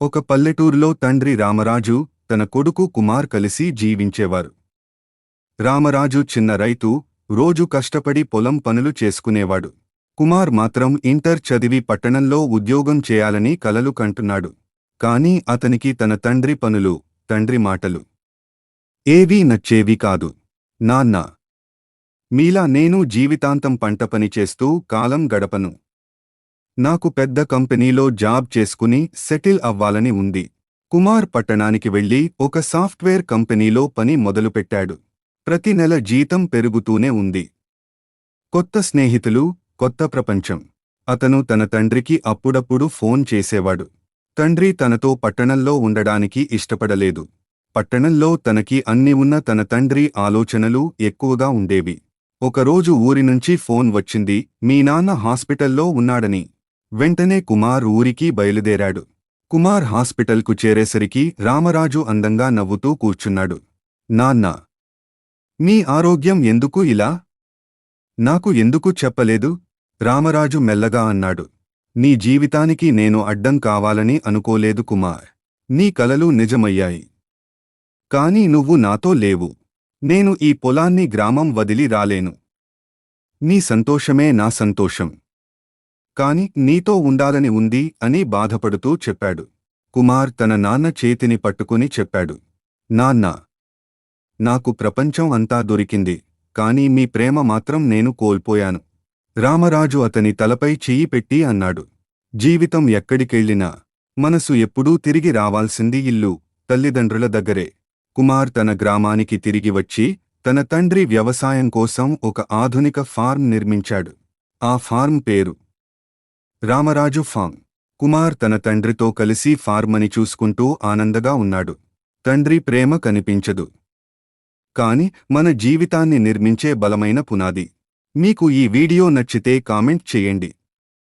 ఒక పల్లెటూరులో తండ్రి రామరాజు తన కొడుకు కుమార్ కలిసి జీవించేవారు. రామరాజు చిన్న రైతు, రోజు కష్టపడి పొలం పనులు చేసుకునేవాడు. కుమార్ మాత్రం ఇంటర్ చదివి పట్టణంలో ఉద్యోగం చేయాలని కలలు కంటున్నాడు. కాని అతనికి తన తండ్రి పనులు, తండ్రి మాటలు ఏవీ నచ్చేవి కాదు. నాన్నా, మీలా నేను జీవితాంతం పంట పని చేస్తూ కాలం గడపను. నాకు పెద్ద కంపెనీలో జాబ్ చేసుకుని సెటిల్ అవ్వాలని ఉంది. కుమార్ పట్టణానికి వెళ్లి ఒక సాఫ్ట్వేర్ కంపెనీలో పని మొదలుపెట్టాడు. ప్రతి నెల జీతం పెరుగుతూనే ఉంది. కొత్త స్నేహితులు, కొత్త ప్రపంచం. అతను తన తండ్రికి అప్పుడప్పుడు ఫోన్ చేసేవాడు. తండ్రి తనతో పట్టణంలో ఉండడానికి ఇష్టపడలేదు. పట్టణంలో తనకి అన్ని ఉన్న తన తండ్రి ఆలోచనలు ఎక్కువగా ఉండేవి. ఒకరోజు ఊరి నుంచి ఫోన్ వచ్చింది, మీ నాన్న హాస్పిటల్లో ఉన్నాడని. వెంటనే కుమార్ ఊరికి బయలుదేరాడు. కుమార్ హాస్పిటల్కు చేరేసరికి రామరాజు అందంగా నవ్వుతూ కూర్చున్నాడు. నాన్నా, మీ ఆరోగ్యం ఎందుకు ఇలా? నాకు ఎందుకు చెప్పలేదు? రామరాజు మెల్లగా అన్నాడు. నీ జీవితానికి నేను అడ్డం కావాలని అనుకోలేదు కుమార్. నీ కలలు నిజమయ్యాయి. కాని నువ్వు నాతో లేవు. నేను ఈ పొలాన్ని, గ్రామం వదిలి రాలేను. నీ సంతోషమే నా సంతోషం. కాని నీతో ఉండాలని ఉంది అని బాధపడుతూ చెప్పాడు. కుమార్ తన నాన్న చేతిని పట్టుకుని చెప్పాడు. నాన్నా, నాకు ప్రపంచం అంతా దొరికింది, కాని మీ ప్రేమ మాత్రం నేను కోల్పోయాను. రామరాజు అతని తలపై చెయ్యి పెట్టి అన్నాడు. జీవితం ఎక్కడికెళ్ళినా మనసు ఎప్పుడూ తిరిగి రావాల్సింది ఇల్లు, తల్లిదండ్రుల దగ్గరే. కుమార్ తన గ్రామానికి తిరిగి వచ్చి తన తండ్రి వ్యవసాయం కోసం ఒక ఆధునిక ఫార్మ్ నిర్మించాడు. ఆ ఫార్మ్ పేరు రామరాజు ఫార్మ్. కుమార్ తన తండ్రితో కలిసి ఫార్మని చూసుకుంటూ ఆనందంగా ఉన్నాడు. తండ్రి ప్రేమ కనిపించదు, కాని మన జీవితాన్ని నిర్మించే బలమైన పునాది. మీకు ఈ వీడియో నచ్చితే కామెంట్ చేయండి.